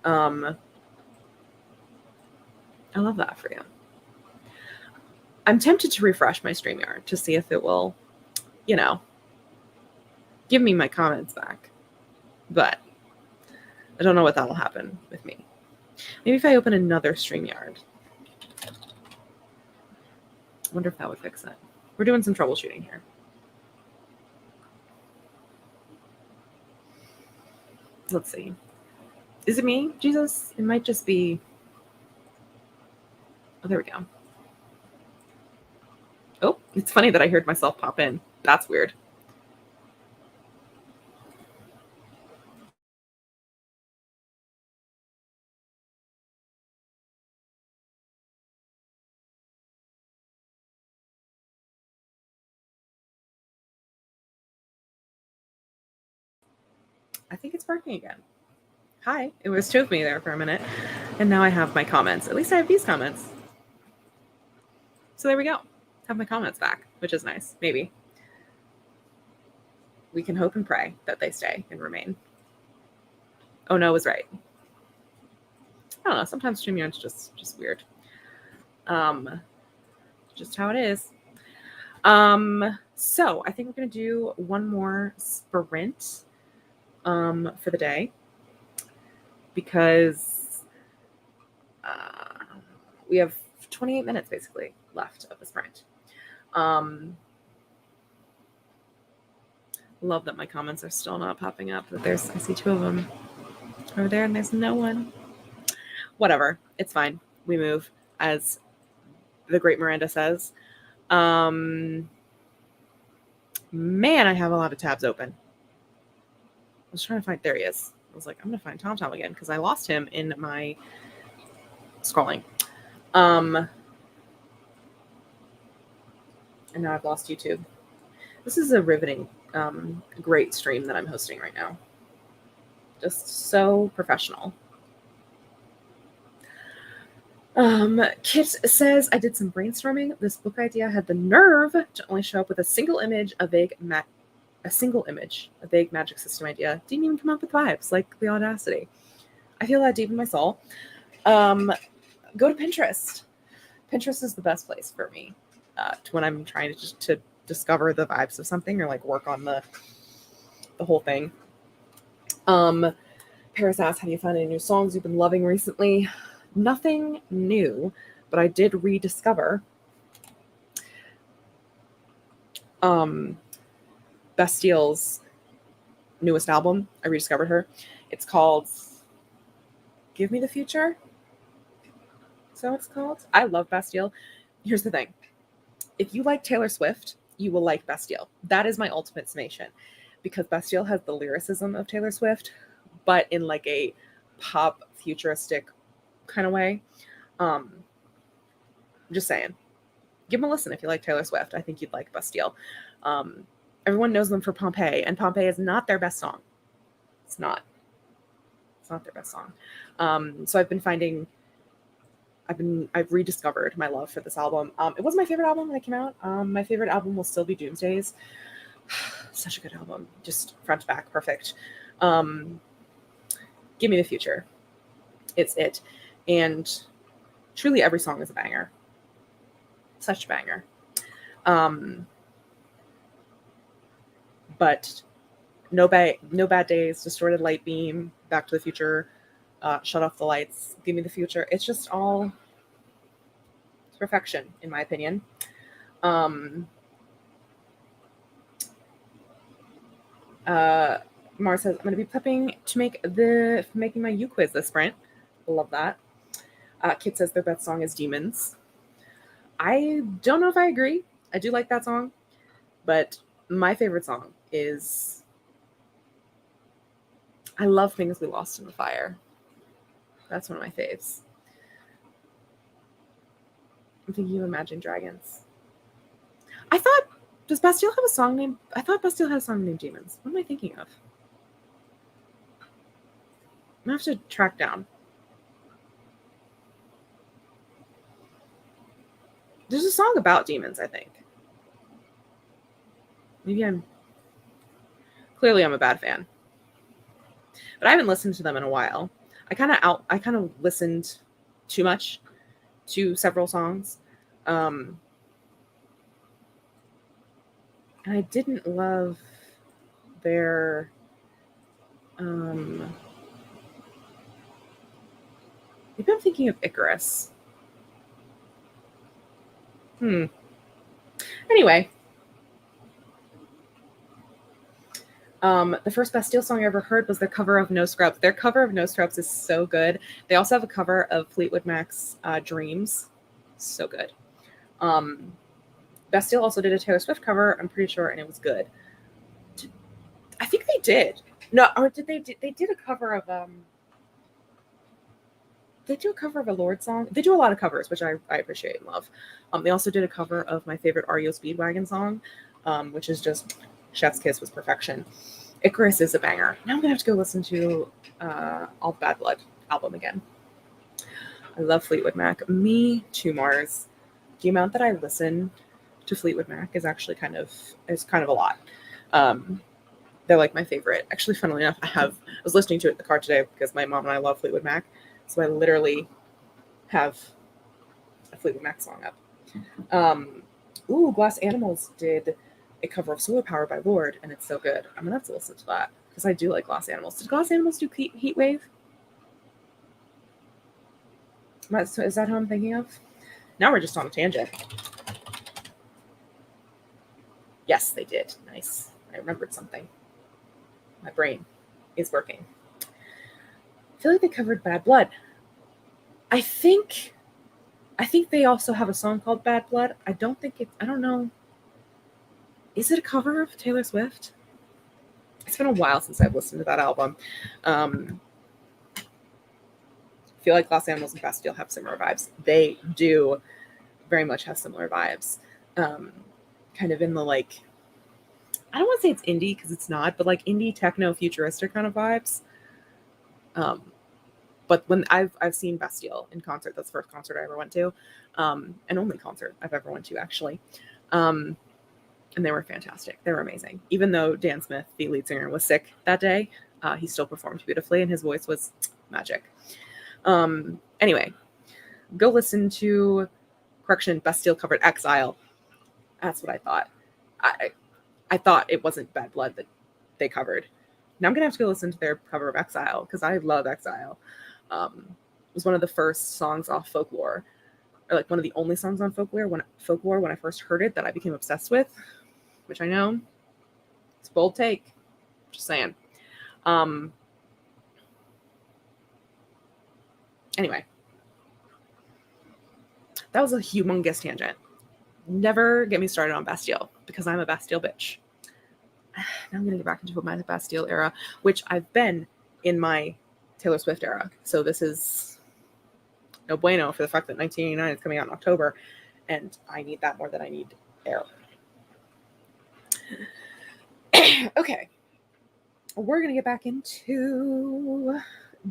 I love that for you. I'm tempted to refresh my StreamYard to see if it will, give me my comments back. But I don't know what that'll happen with me. Maybe if I open another StreamYard. I wonder if that would fix it. We're doing some troubleshooting here. Let's see. Is it me, Jesus? It might just be... Oh, there we go. Oh, it's funny that I heard myself pop in. That's weird. I think it's working again. Hi. It was 2 of me there for a minute. And now I have my comments. At least I have these comments. So there we go. Have my comments back, which is nice. Maybe. We can hope and pray that they stay and remain. Oh no was right. I don't know. Sometimes StreamYard's just weird. Just how it is. So I think we're gonna do one more sprint for the day because we have 28 minutes basically left of the sprint. Love that my comments are still not popping up. That I see 2 of them over there and there's no one. Whatever, it's fine. We move, as the great Miranda says. Man, I have a lot of tabs open. I was trying to find, there he is. I was like, I'm gonna find Tom Tom again because I lost him in my scrolling. And now I've lost YouTube. This is a riveting, great stream that I'm hosting right now. Just so professional. Kit says, I did some brainstorming. This book idea had the nerve to only show up with a single image, a vague a single image, a vague magic system idea, didn't even come up with vibes, like the audacity. I feel that deep in my soul. Go to Pinterest. Pinterest is the best place for me when I'm trying to just to discover the vibes of something or like work on the whole thing. Paris asks, have you found any new songs you've been loving recently? Nothing new, but I did rediscover Bastille's newest album. I rediscovered her. It's called Give Me the Future. Is that what it's called? I love Bastille. Here's the thing. If you like Taylor Swift, you will like Bastille. That is my ultimate summation. Because Bastille has the lyricism of Taylor Swift, but in like a pop futuristic kind of way. I'm just saying. Give them a listen if you like Taylor Swift. I think you'd like Bastille. Everyone knows them for Pompeii, and Pompeii is not their best song. It's not. It's not their best song. So I've rediscovered my love for this album. It was my favorite album when it came out. My favorite album will still be Doomsdays. Such a good album. Just front to back, perfect. Give Me the Future. It's it. And truly every song is a banger. Such a banger. But no bad days, Distorted Light Beam, Back to the Future, Shut Off the Lights, Give Me the Future. It's just all perfection, in my opinion. Mars says, I'm going to be prepping to making my U quiz this sprint. Love that. Kit says their best song is Demons. I don't know if I agree. I do like that song, but my favorite song is I love Things We Lost in the Fire. That's one of my faves. I'm thinking of Imagine Dragons. Does Bastille have a song named? I thought Bastille had a song named Demons. What am I thinking of? I'm gonna have to track down. There's a song about demons, I think. Clearly I'm a bad fan. But I haven't listened to them in a while. I kind of listened too much to several songs. And I didn't love their maybe I'm thinking of Icarus. Anyway. The first Bastille song I ever heard was their cover of No Scrubs. Their cover of No Scrubs is so good. They also have a cover of Fleetwood Mac's Dreams. So good. Bastille also did a Taylor Swift cover, I'm pretty sure, and it was good. I think they did. No, or did they? They did a cover of They do a cover of a Lorde song. They do a lot of covers, which I appreciate and love. They also did a cover of my favorite REO Speedwagon song, which is just Chef's Kiss was perfection. Icarus is a banger. Now I'm going to have to go listen to All the Bad Blood album again. I love Fleetwood Mac. Me too, Mars. The amount that I listen to Fleetwood Mac is actually kind of a lot. They're like my favorite. Actually, funnily enough, I was listening to it in the car today because my mom and I love Fleetwood Mac. So I literally have a Fleetwood Mac song up. Glass Animals did a cover of Solar Power by Lorde, and it's so good. I'm going to have to listen to that because I do like Glass Animals. Did Glass Animals do Heat Wave? Is that who I'm thinking of? Now we're just on a tangent. Yes, they did. Nice. I remembered something. My brain is working. I feel like they covered Bad Blood. I think they also have a song called Bad Blood. I don't know. Is it a cover of Taylor Swift? It's been a while since I've listened to that album. I feel like Glass Animals and Bastille have similar vibes. They do very much have similar vibes. Kind of in the like, I don't want to say it's indie because it's not, but like indie techno futuristic kind of vibes. But when I've seen Bastille in concert, that's the first concert I ever went to, and only concert I've ever went to actually. And and they were fantastic. They were amazing. Even though Dan Smith, the lead singer, was sick that day, he still performed beautifully, and his voice was magic. Anyway, go listen to Bastille covered Exile. That's what I thought. I thought it wasn't Bad Blood that they covered. Now I'm gonna have to go listen to their cover of Exile because I love Exile. It was one of the first songs off Folklore, or like one of the only songs on Folklore when I first heard it that I became obsessed with, which I know it's a bold take. Just saying. Anyway, that was a humongous tangent. Never get me started on Bastille because I'm a Bastille bitch. Now I'm going to get back into my Bastille era, which I've been in my Taylor Swift era. So this is no bueno for the fact that 1989 is coming out in October, and I need that more than I need air. Okay. We're going to get back into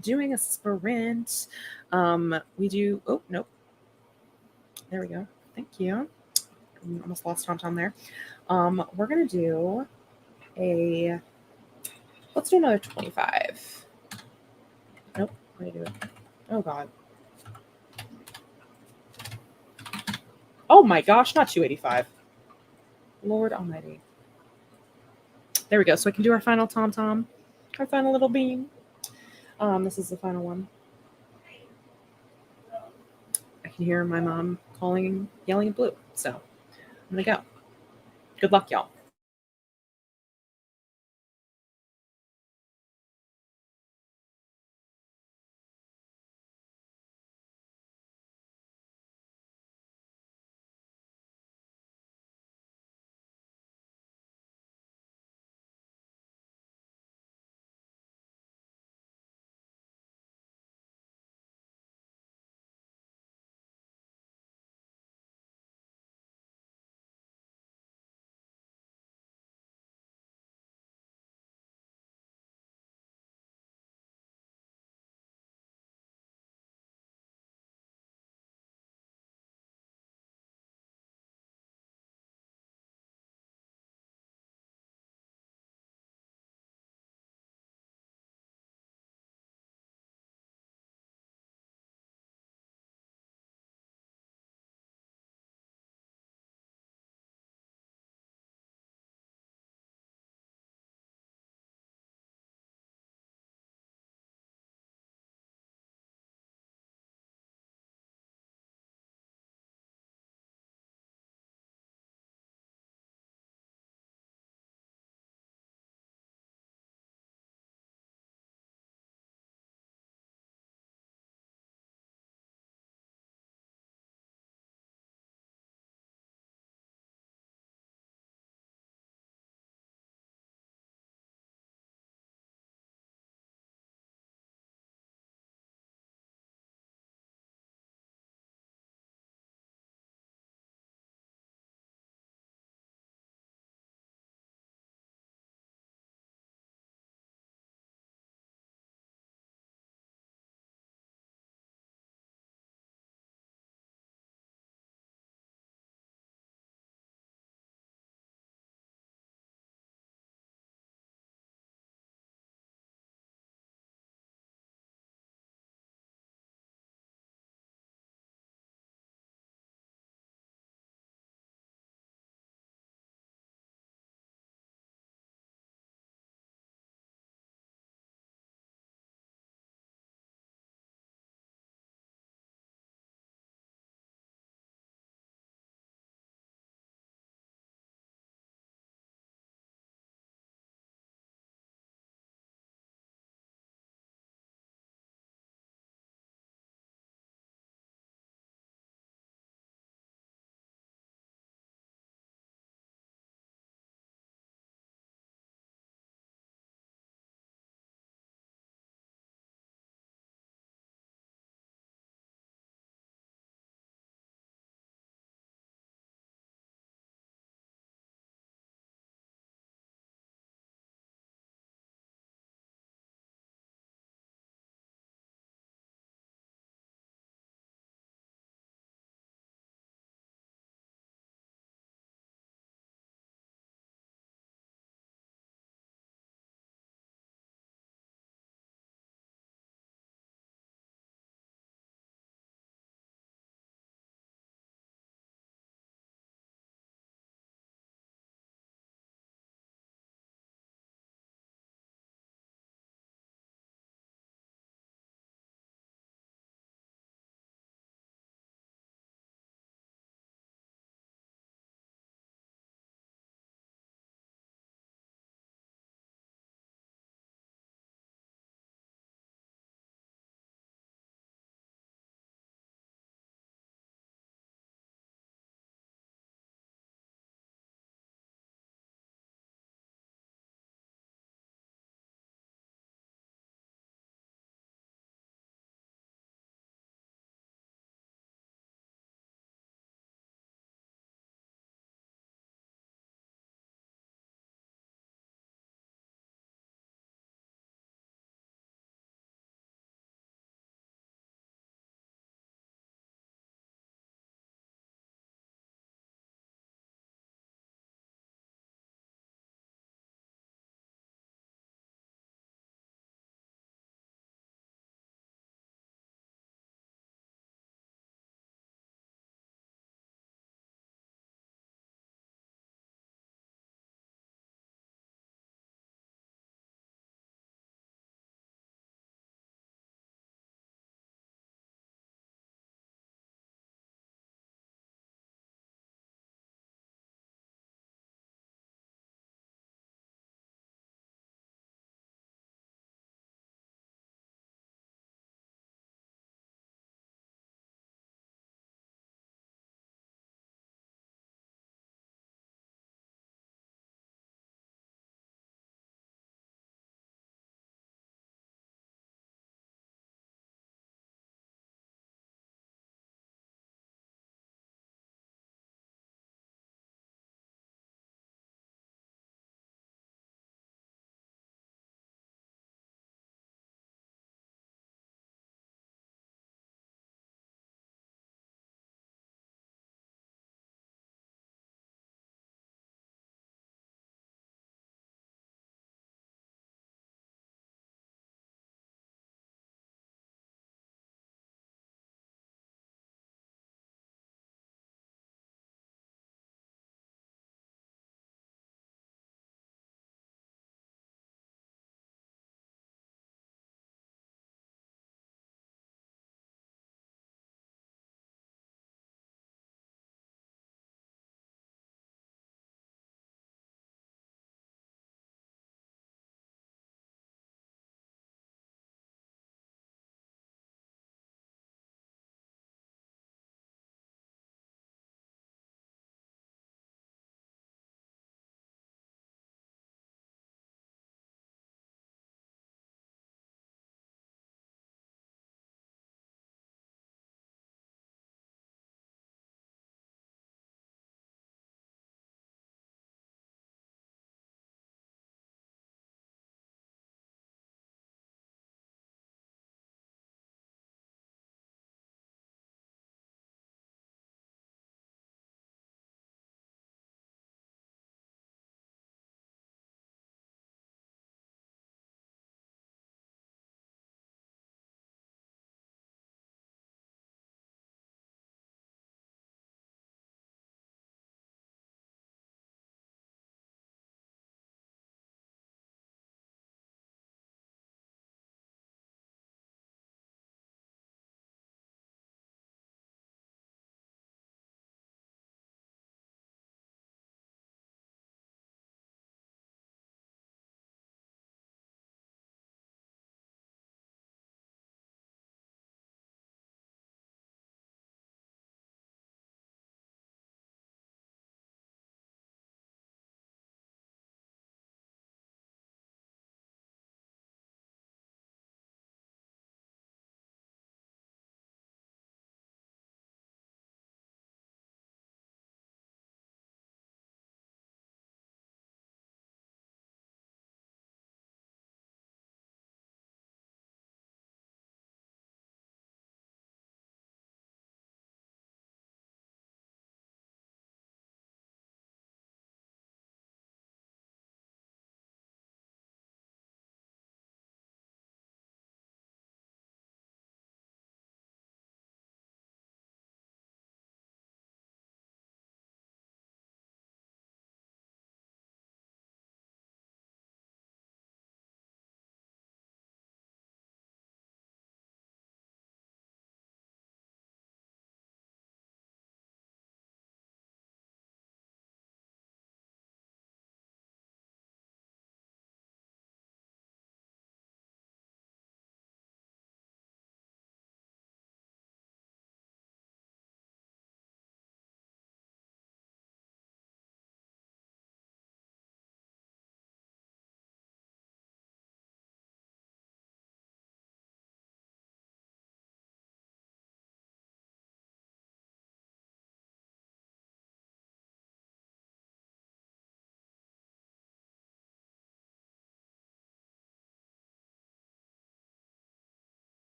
doing a sprint. We do, oh, nope. There we go. Thank you. Almost lost Tom there. We're going to do let's do another 25. Nope. What do I do? Oh, God. Oh, my gosh. Not 285. Lord almighty. There we go. So I can do our final tom-tom. Our final little beam. This is the final one. I can hear my mom calling, yelling at Blue. So I'm going to go. Good luck, y'all.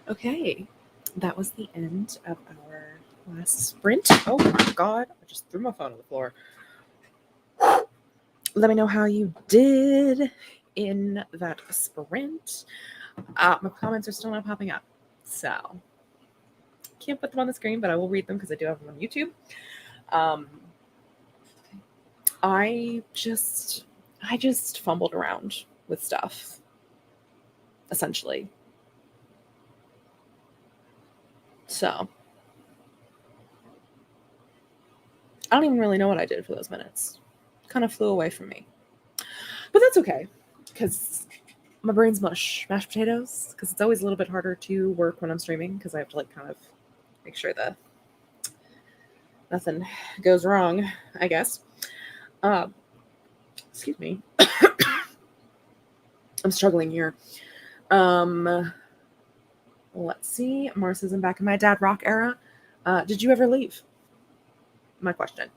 Okay, that was the end of our last sprint. Oh my god, I just threw my phone on the floor. Let me know how you did in that sprint. My comments are still not popping up, so can't put them on the screen, but I will read them because I do have them on YouTube. I just fumbled around with stuff, essentially. So I don't even really know what I did for those minutes. Kind of flew away from me. But that's okay, because my brain's mush. Mashed potatoes, because it's always a little bit harder to work when I'm streaming, because I have to like kind of make sure that nothing goes wrong, I guess. Excuse me. I'm struggling here. Let's see. Mars says I'm back in my dad rock era. Did you ever leave? My question.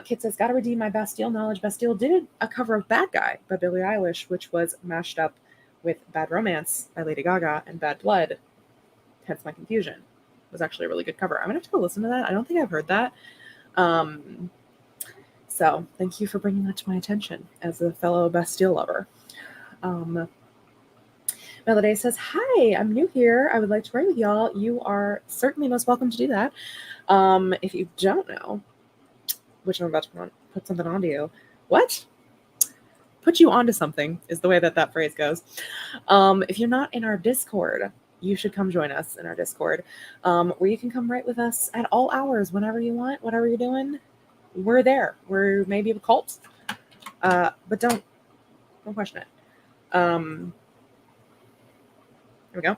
Kit says, gotta redeem my Bastille knowledge. Bastille did a cover of Bad Guy by Billie Eilish, which was mashed up with Bad Romance by Lady Gaga and Bad Blood. Hence my confusion. It was actually a really good cover. I'm gonna have to go listen to that. I don't think I've heard that. So thank you for bringing that to my attention as a fellow Bastille lover. Melody says, hi, I'm new here. I would like to write with y'all. You are certainly most welcome to do that. If you don't know, which I'm about to put something onto you. What? Put you onto something is the way that phrase goes. If you're not in our Discord, you should come join us in our Discord, where you can come write with us at all hours, whenever you want, whatever you're doing. We're there. We're maybe a cult, but don't question it. Here we go.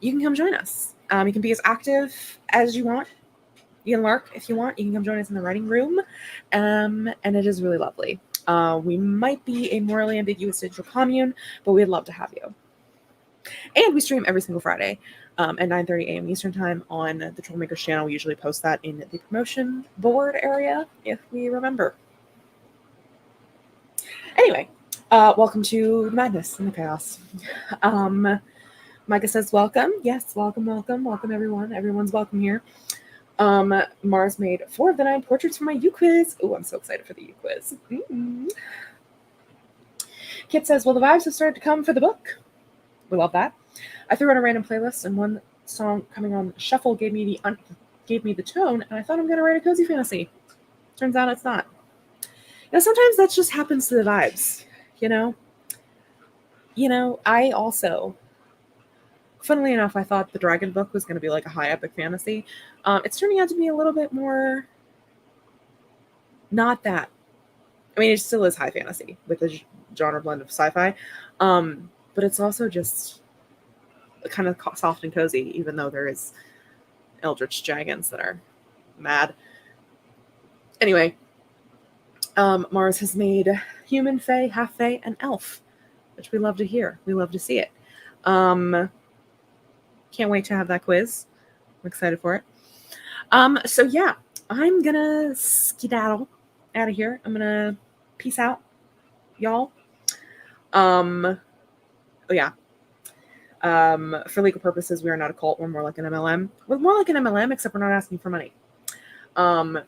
You can come join us. You can be as active as you want. You can lurk if you want. You can come join us in the writing room, and it is really lovely. We might be a morally ambiguous digital commune, but we'd love to have you. And we stream every single Friday at 9:30 a.m. Eastern Time on the Trollmakers channel. We usually post that in the promotion board area, if we remember. Anyway, welcome to the madness and the chaos. Micah says, welcome. Yes, welcome everyone. Everyone's welcome here. Mars made 4 of the 9 portraits for my U quiz. Oh, I'm so excited for the U quiz. Kit says, well, the vibes have started to come for the book. We love that. I threw on a random playlist, and one song coming on shuffle gave me the tone, and I thought I'm going to write a cozy fantasy. Turns out it's not. Sometimes that just happens to the vibes, I also, funnily enough, I thought the dragon book was going to be like a high epic fantasy. It's turning out to be a little bit more not that. I mean, it still is high fantasy with a genre blend of sci-fi, but it's also just kind of soft and cozy, even though there is eldritch dragons that are mad. Anyway, Mars has made human, fae, half fae, and elf, which we love to hear. We love to see it. Can't wait to have that quiz. I'm excited for it. So yeah, I'm gonna skedaddle out of here. I'm gonna peace out, y'all. Oh yeah. For legal purposes, we are not a cult. We're more like an MLM. We're more like an MLM, except we're not asking for money.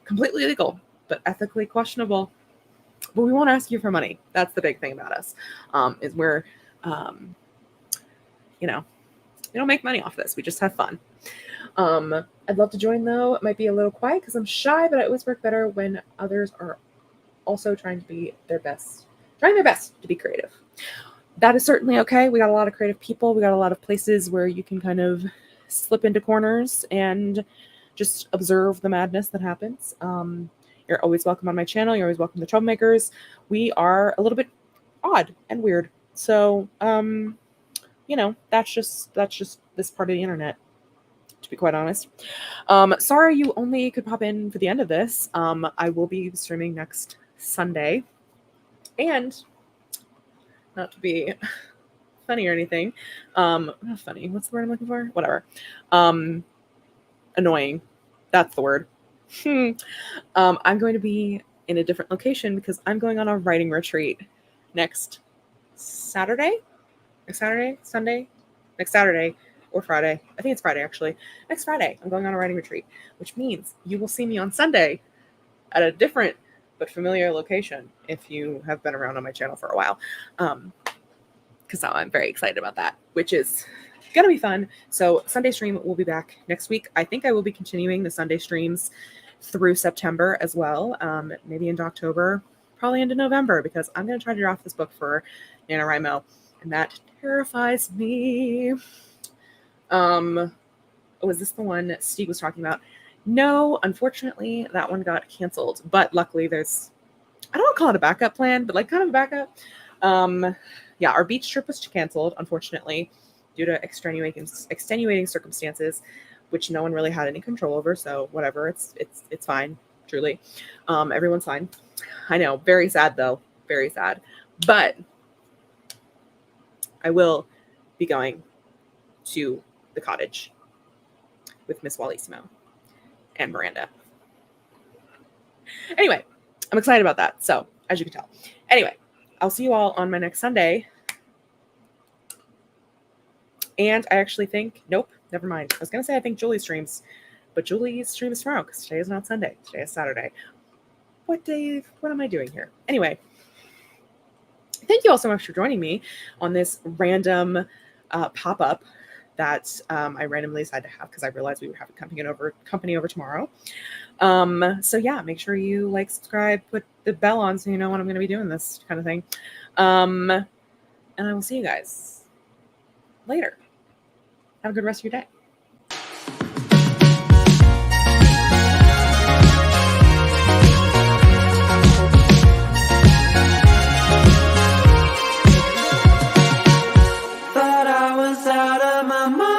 Completely legal, but ethically questionable. But we won't ask you for money. That's the big thing about us. Is we're, we don't make money off this. We just have fun. I'd love to join though. It might be a little quiet because I'm shy, but I always work better when others are also trying their best to be creative. That is certainly okay. We got a lot of creative people. We got a lot of places where you can kind of slip into corners and just observe the madness that happens. You're always welcome on my channel. You're always welcome to Trollmakers. We are a little bit odd and weird. So, that's just this part of the internet, to be quite honest. Sorry you only could pop in for the end of this. I will be streaming next Sunday. And not to be funny or anything. Not funny. What's the word I'm looking for? Whatever. Annoying. That's the word. I'm going to be in a different location because I'm going on a writing retreat next Saturday, or or Friday. I think it's Friday, actually. Next Friday, I'm going on a writing retreat, which means you will see me on Sunday at a different but familiar location if you have been around on my channel for a while. Because I'm very excited about that, which is going to be fun. So Sunday stream will be back next week. I think I will be continuing the Sunday streams through September as well, maybe into October, probably into November, because I'm going to try to draft this book for NaNoWriMo, and that terrifies me. Was this the one that Steve was talking about? No, unfortunately, that one got canceled, but luckily there's, I don't want to call it a backup plan, but like kind of a backup. Yeah, our beach trip was canceled, unfortunately, due to extenuating circumstances, which no one really had any control over. So whatever, it's fine, truly. Everyone's fine. I know, very sad though, very sad. But I will be going to the cottage with Miss Wallissimo and Miranda. Anyway, I'm excited about that. So as you can tell. Anyway, I'll see you all on my next Sunday. And I actually think, nope, never mind. I was going to say I think Julie's streams, but Julie's stream is tomorrow because today is not Sunday. Today is Saturday. What am I doing here? Anyway, thank you all so much for joining me on this random pop-up that I randomly decided to have because I realized we were having company over tomorrow. So yeah, make sure you like, subscribe, put the bell on so you know when I'm going to be doing this kind of thing. And I will see you guys later. Have a good rest of your day. Thought I was out of my mind.